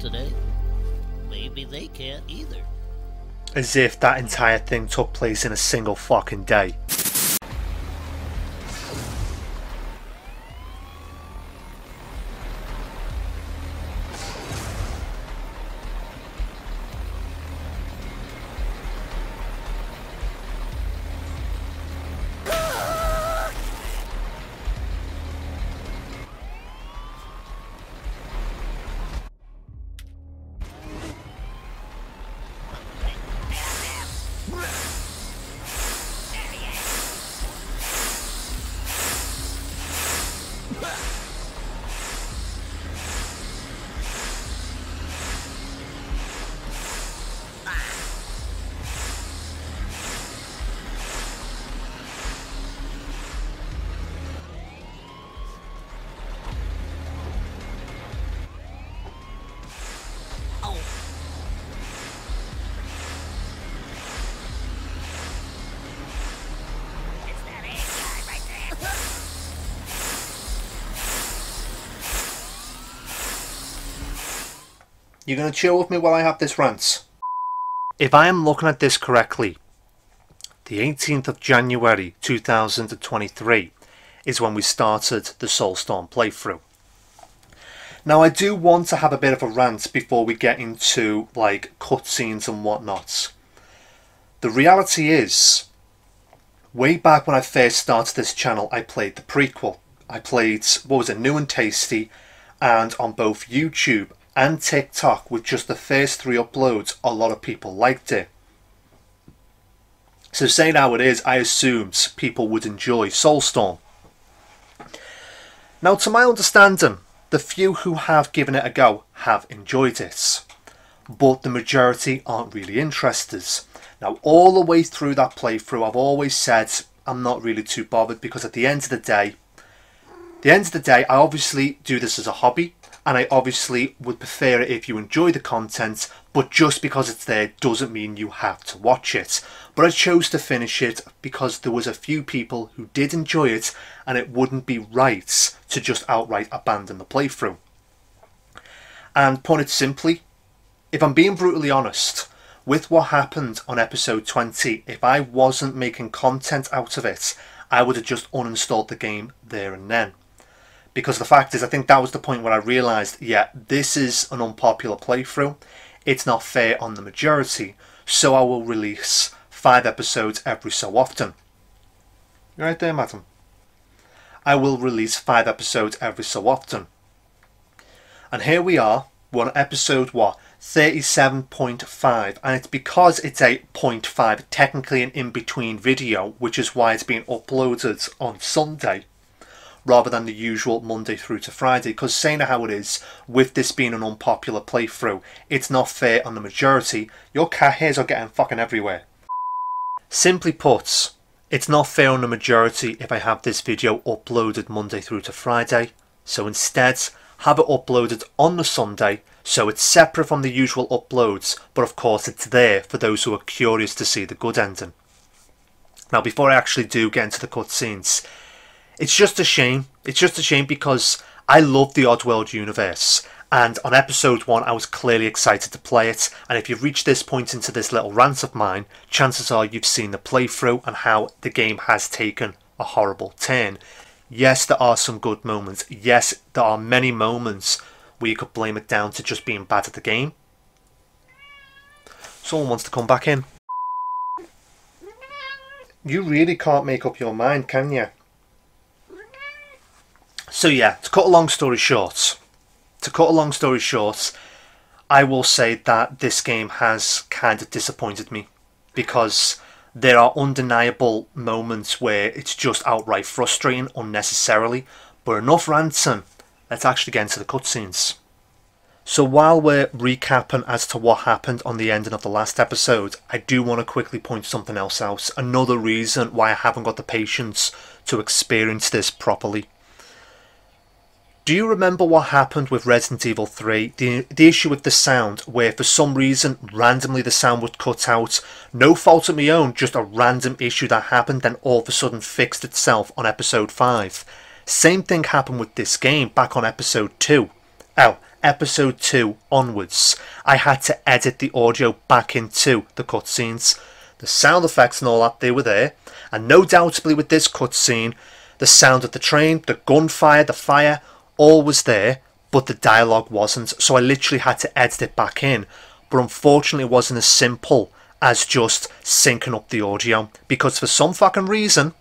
today. Maybe they can't either. As if that entire thing took place in a single fucking day. You're going to chill with me while I have this rant? If I am looking at this correctly, the 18th of January 2023 is when we started the Soulstorm playthrough. Now I do want to have a bit of a rant before we get into like cutscenes and whatnot. The reality is, way back when I first started this channel, I played the prequel. I played, what was it, New and Tasty, and on both YouTube and TikTok, with just the first 3 uploads, a lot of people liked it. So saying how it is, I assumed people would enjoy Soulstorm. Now to my understanding, the few who have given it a go have enjoyed it, but the majority aren't really interested. Now all the way through that playthrough I've always said I'm not really too bothered, because at the end of the day I obviously do this as a hobby, and I obviously would prefer it if you enjoy the content, but just because it's there doesn't mean you have to watch it. But I chose to finish it because there was a few people who did enjoy it, and it wouldn't be right to just outright abandon the playthrough. And put it simply, if I'm being brutally honest, with what happened on episode 20, if I wasn't making content out of it, I would have just uninstalled the game there and then. Because the fact is, I think that was the point where I realised, yeah, this is an unpopular playthrough. It's not fair on the majority, so I will release 5 episodes every so often. You right there, madam? I will release 5 episodes every so often. And here we are, we're on episode, what, 37.5, and it's because it's a 0.5, technically an in-between video, which is why it's being uploaded on Sunday, rather than the usual Monday through to Friday, because saying how it is, with this being an unpopular playthrough, it's not fair on the majority. Your cat hairs are getting fucking everywhere. Simply put, it's not fair on the majority if I have this video uploaded Monday through to Friday, so instead have it uploaded on the Sunday, so it's separate from the usual uploads, but of course it's there for those who are curious to see the good ending. Now before I actually do get into the cutscenes, it's just a shame. It's just a shame because I love the Oddworld universe, and on episode 1 I was clearly excited to play it, and if you've reached this point into this little rant of mine, chances are you've seen the playthrough and how the game has taken a horrible turn. Yes, there are some good moments. Yes, there are many moments where you could blame it down to just being bad at the game. Someone wants to come back in. You really can't make up your mind, can you? So yeah, to cut a long story short, I will say that this game has kind of disappointed me, because there are undeniable moments where it's just outright frustrating unnecessarily. But enough ranting, let's actually get into the cutscenes. So while we're recapping as to what happened on the ending of the last episode, I do want to quickly point something else out. Another reason why I haven't got the patience to experience this properly. Do you remember what happened with Resident Evil 3? The issue with the sound, where for some reason randomly the sound would cut out. No fault of my own, just a random issue that happened, then all of a sudden fixed itself on episode 5. Same thing happened with this game back on episode 2. Oh, episode 2 onwards, I had to edit the audio back into the cutscenes. The sound effects and all that, they were there. And no doubtably with this cutscene, the sound of the train, the gunfire, the fire, all was there, but the dialogue wasn't. So I literally had to edit it back in. But unfortunately it wasn't as simple as just syncing up the audio, because for some fucking reason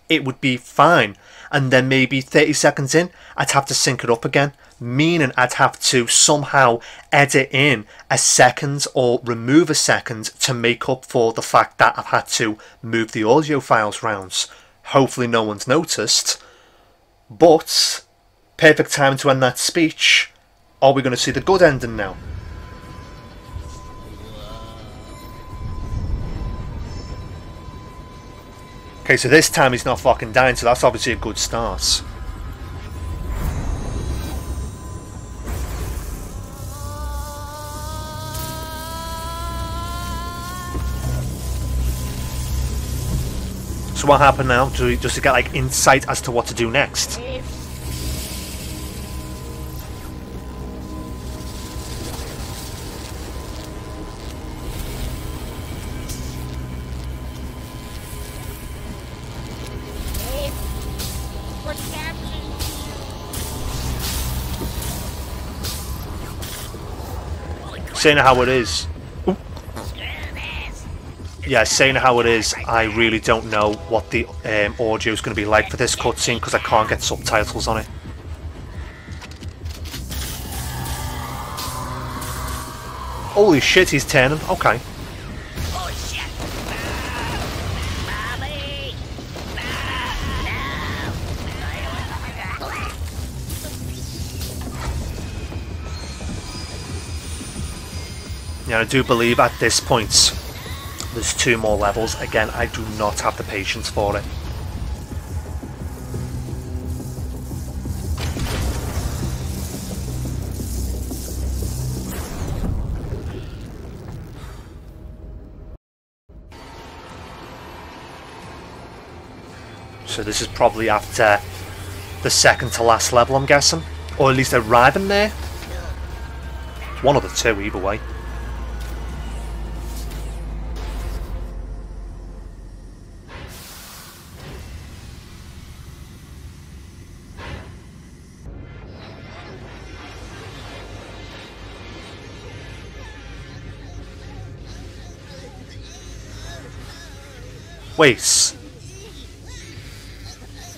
it would be fine, and then maybe 30 seconds in I'd have to sync it up again, meaning I'd have to somehow edit in a second or remove a second to make up for the fact that I've had to move the audio files round. Hopefully no one's noticed, but perfect time to end that speech. Are we going to see the good ending now? Okay, so this time he's not fucking dying, so that's obviously a good start. So what happened now? Just to get like insight as to what to do next. Saying how it is. Ooh. Yeah, saying how it is, I really don't know what the audio is going to be like for this cutscene because I can't get subtitles on it. Holy shit, he's turning. Okay. Yeah, I do believe at this point there's 2 more levels. Again, I do not have the patience for it. So this is probably after the second to last level, I'm guessing. Or at least arriving there. It's one of the 2 either way. Wait,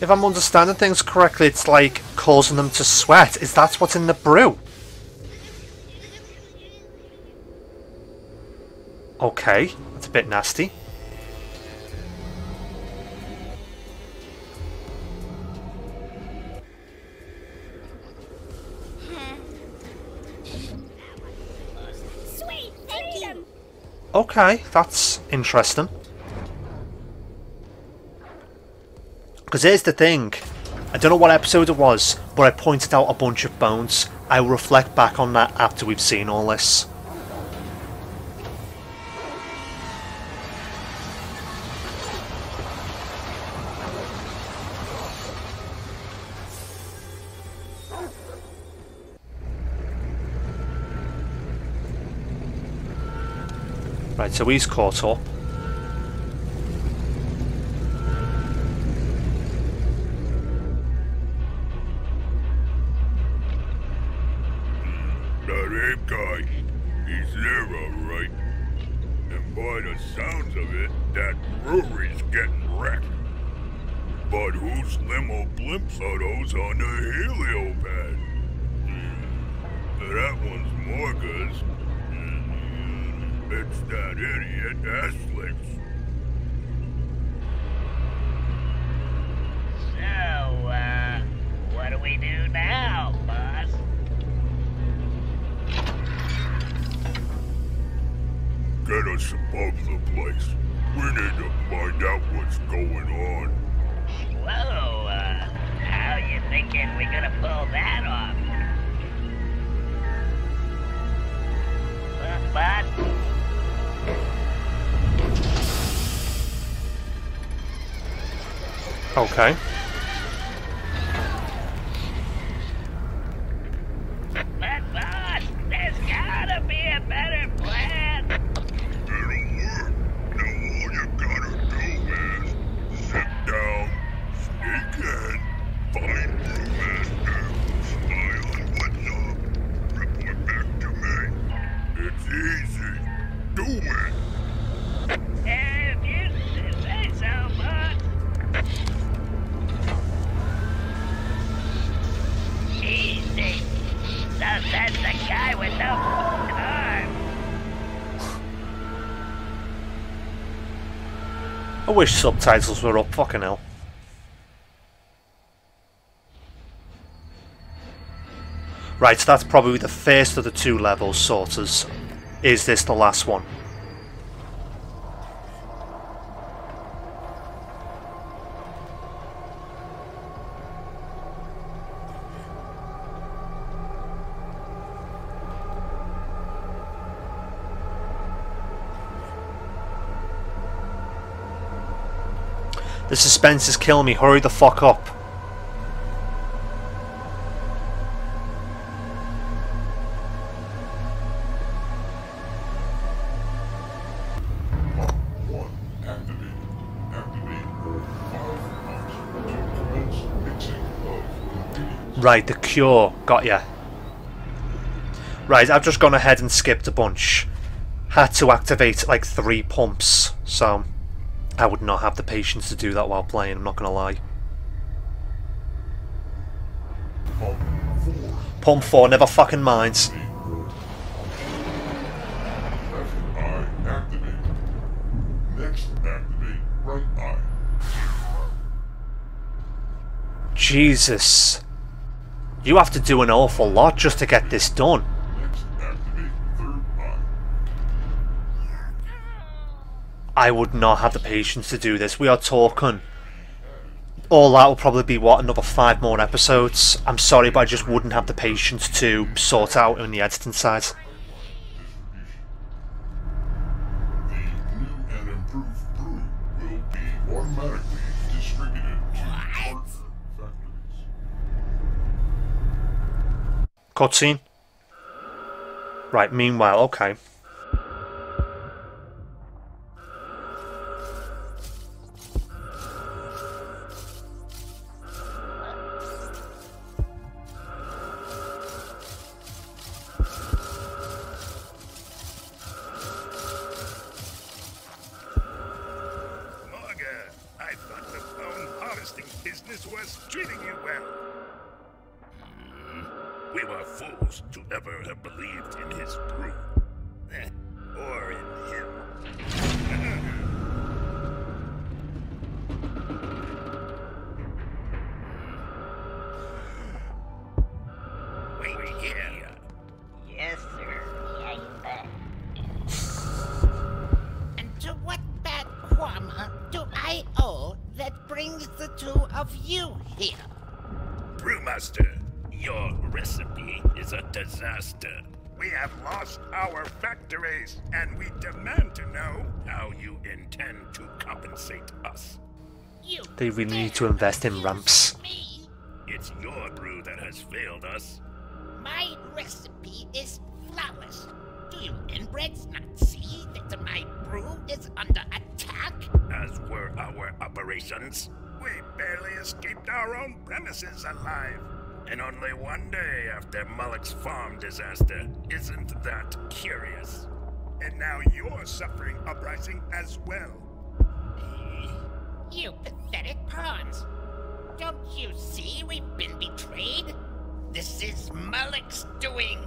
if I'm understanding things correctly, it's like causing them to sweat. Is that what's in the brew? Okay, that's a bit nasty. Sweet, thank you. Okay, that's interesting. Because here's the thing, I don't know what episode it was, but I pointed out a bunch of bones. I will reflect back on that after we've seen all this. Right, so he's caught up. Guy, he's there alright. And by the sounds of it, that brewery's getting wrecked. But whose limo blimps are those on the heliopad? That one's Morga's. It's that idiot Ashley's. So, what do we do now, boss? Get us above the place. We need to find out what's going on. Whoa, how you thinking we're gonna pull that off? Boss? Okay. Let's So says the guy with no arm. I wish subtitles were up, fucking hell. Right, so that's probably the first of the 2 levels, sorters. Is this the last one? The suspense is killing me, hurry the fuck up. Right, the cure, got ya. Right, I've just gone ahead and skipped a bunch. Had to activate like 3 pumps, so I would not have the patience to do that while playing, I'm not gonna lie. Pump 4, never fucking minds. Jesus. You have to do an awful lot just to get this done. I would not have the patience to do this. We are talking. All that will probably be, what, another 5 more episodes? I'm sorry, but I just wouldn't have the patience to sort out on the editing side. The new and improved brew will be automatically distributed to partner factories. Cutscene? Right, meanwhile, okay. treating you well. We were fools to ever have believed in his brew. Or in him. Wait here. Yes, sir. Yeah, you bet. And to what bad karma do I owe that brings the two of you here? Brewmaster, your recipe is a disaster. We have lost our factories, and we demand to know how you intend to compensate us. You They really need to invest in ramps. me. It's your brew that has failed us. My recipe is flawless. Do you inbreds not see that my brew is under attack? As were our operations. We barely escaped our own premises alive. And only one day after Mullock's farm disaster. Isn't that curious? And now you're suffering uprising as well. You pathetic pawns. Don't you see we've been betrayed? This is Mullock's doing.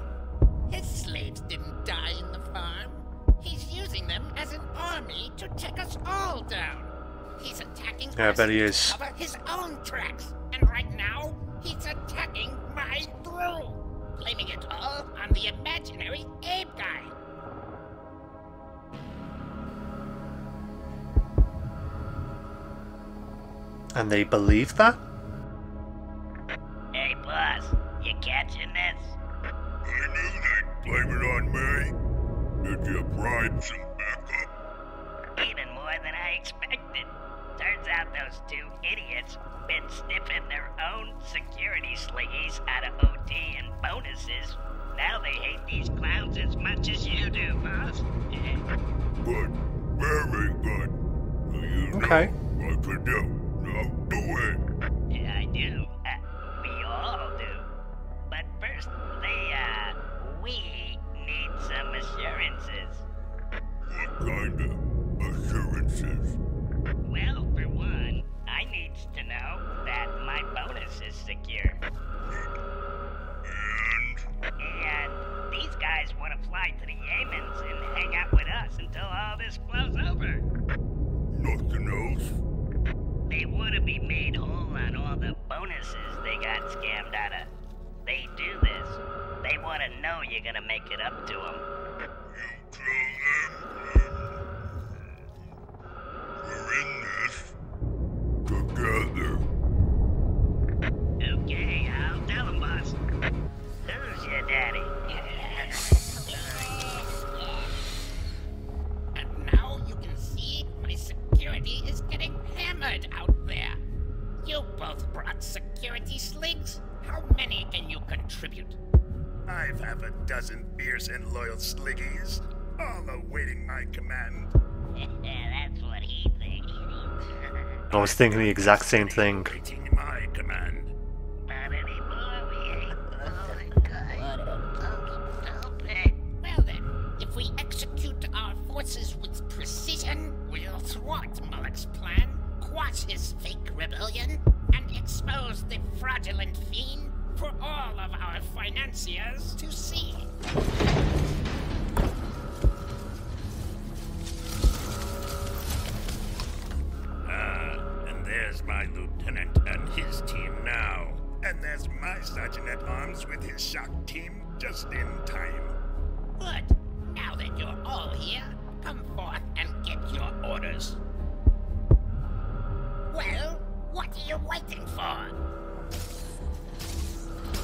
His slaves didn't die in the farm. He's using them as an army to take us all down. He's attacking Yeah, I us bet he to is. cover his own tracks. And right now, he's attacking my brew. Blaming it all on the imaginary Abe guy. And they believe that? Hey, boss, you catching this? I knew they'd blame it on me. Did you bribe some backup? Even more than I expected. Turns out those two idiots been sniffing their own security slingies out of OT and bonuses. Now they hate these clowns as much as you do, boss. Good. Very good. You Okay. know what to do. Now do it. Yeah, I do. We all do. But first, we need some assurances. What kind of assurances? Well, for one, I needs to know that my bonus is secure. And they do this, they want to know you're gonna make it up to them. We're in this together. Okay, I'll tell them, boss. Who's your daddy? And now you can see my security is getting hammered out there. You both brought security slings? How many can you contribute? I've have a dozen fierce and loyal sliggies, all awaiting my command. That's what he thinks. I was thinking the exact same thing. Awaiting my command. Not anymore, we ain't. Well then, if we execute our forces with precision, we'll thwart Mullock's plan, quash his fake rebellion, and expose the fraudulent fiend for all of our financiers to see. And there's my lieutenant and his team now. And there's my sergeant-at-arms with his shock team just in time. Good. Now that you're all here, come forth and get your orders. Well, what are you waiting for?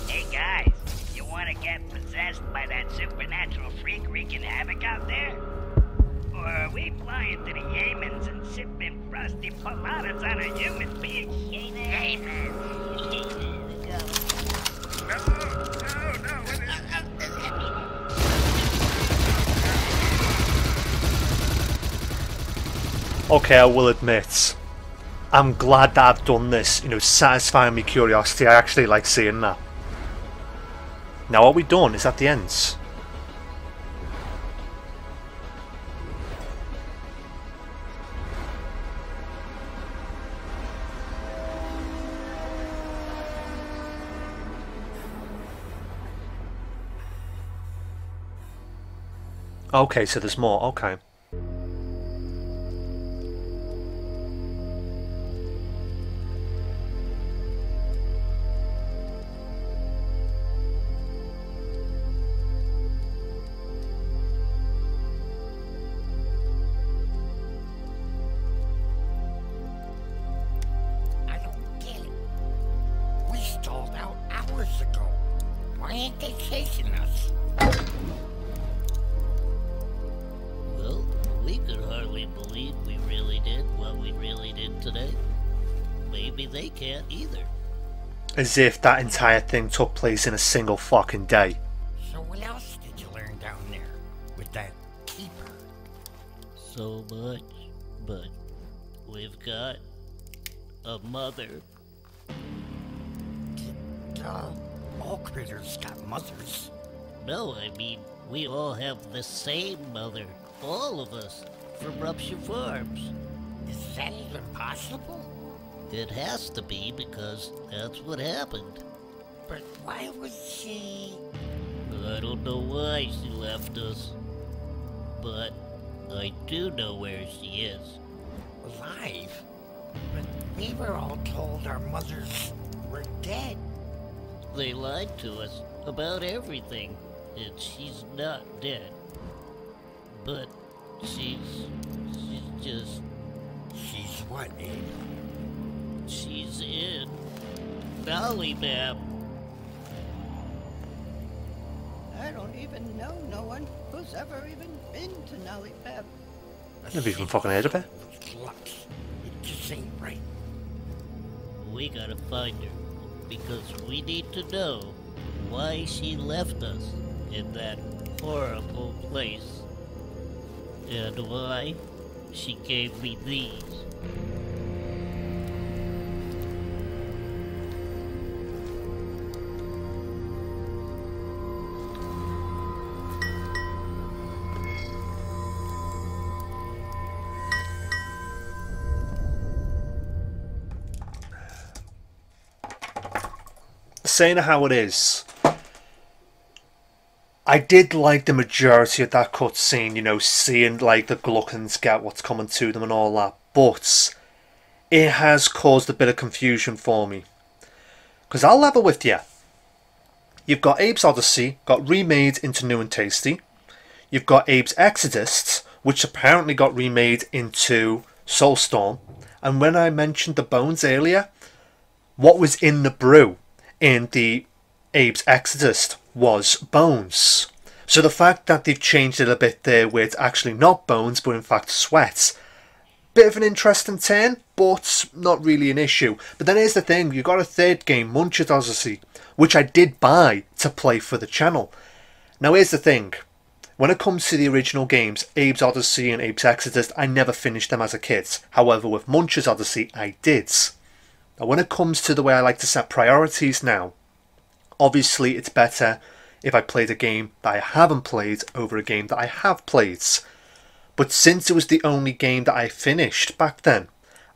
Hey guys, you wanna get possessed by that supernatural freak wreaking havoc out there? Or are we flying to the Yemens and sipping frosty poladas on a human being? Yemens. No, Okay, I will admit, I'm glad that I've done this, you know, satisfying my curiosity. I actually like seeing that. Now what we done is at the ends. Okay, so there's more, okay. I don't get it. We stalled out hours ago. Why ain't they chasing us? Well, we could hardly believe we really did what we really did today. Maybe they can't either. As if that entire thing took place in a single fucking day. So what else did you learn down there with that keeper? So much, but we've got a mother. All critters got mothers. No, I mean, we all have the same mother. All of us, from Rupture Farms. Is that even possible? It has to be because that's what happened. But why would she... I don't know why she left us, but I do know where she is. alive? But we were all told our mothers were dead. They lied to us about everything, and she's not dead. But she's just... She's what, Abe? She's in Lollymap. I don't even know no one who's ever even been to Lollymap. Never even fucking heard of it. Lux. It just ain't right. We gotta find her, because we need to know why she left us in that horrible place. And why she gave me these. Saying how it is, I did like the majority of that cutscene, you know, seeing like the Gluckans get what's coming to them and all that, but it has caused a bit of confusion for me. Because I'll level with you, You've got Abe's Odyssey, got remade into New and Tasty. You've got Abe's Exodus, which apparently got remade into Soulstorm. And when I mentioned the bones earlier, what was in the brew in the Abe's Exodus was bones. So the fact that they've changed it a bit there where it's actually not bones but in fact sweat, bit of an interesting turn, but not really an issue. But then here's the thing, you got a third game, Munch's Odyssey, which I did buy to play for the channel. Now here's the thing, when it comes to the original games, Abe's Odyssey and Abe's Exodus, I never finished them as a kid. However, with Munch's Odyssey, I did. Now when it comes to the way I like to set priorities now, obviously it's better if I played a game that I haven't played over a game that I have played. But since it was the only game that I finished back then,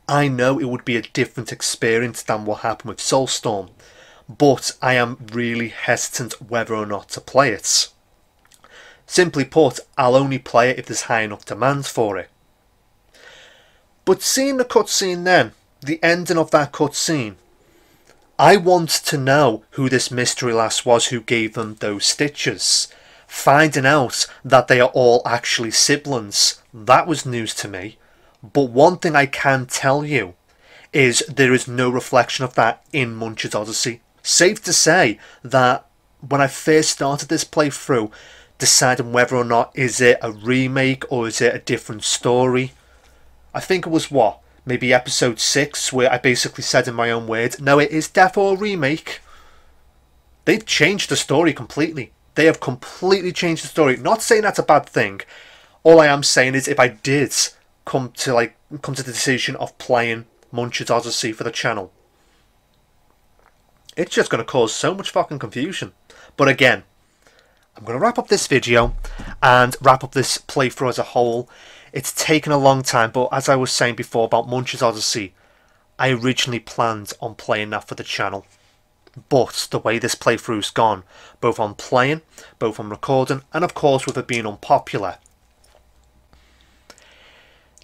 I know it would be a different experience than what happened with Soulstorm. But I am really hesitant whether or not to play it. Simply put, I'll only play it if there's high enough demand for it. But seeing the cutscene then, the ending of that cutscene, I want to know who this mystery lass was who gave them those stitches. Finding out that they are all actually siblings, that was news to me. But one thing I can tell you is there is no reflection of that in Munch's Odyssey. Safe to say that when I first started this playthrough, deciding whether or not is it a remake or is it a different story, I think it was what? Maybe episode 6 where I basically said in my own words, no, it is definitely a remake. They've changed the story completely. They have completely changed the story. Not saying that's a bad thing. All I am saying is if I did come to the decision of playing Munch's Odyssey for the channel, it's just going to cause so much fucking confusion. But again, I'm going to wrap up this video and wrap up this playthrough as a whole. It's taken a long time, but as I was saying before about Munch's Odyssey, I originally planned on playing that for the channel. But the way this playthrough's gone, both on playing, both on recording, and of course with it being unpopular,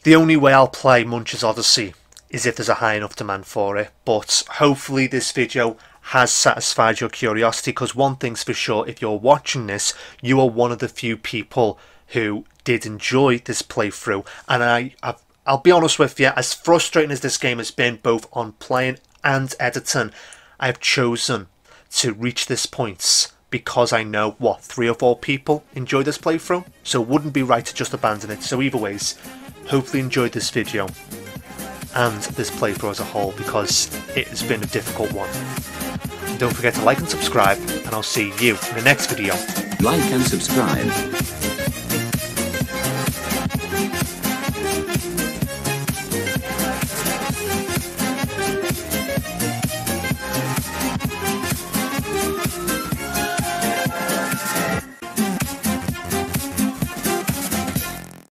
the only way I'll play Munch's Odyssey is if there's a high enough demand for it. But hopefully this video has satisfied your curiosity, because one thing's for sure, if you're watching this, you are one of the few people who did enjoy this playthrough. And I'll be honest with you, as frustrating as this game has been both on playing and editing, I've chosen to reach this point because I know, what, 3 or 4 people enjoy this playthrough, so it wouldn't be right to just abandon it. So either ways, hopefully you enjoyed this video and this playthrough as a whole, because it has been a difficult one. And don't forget to like and subscribe, and I'll see you in the next video. Like and subscribe.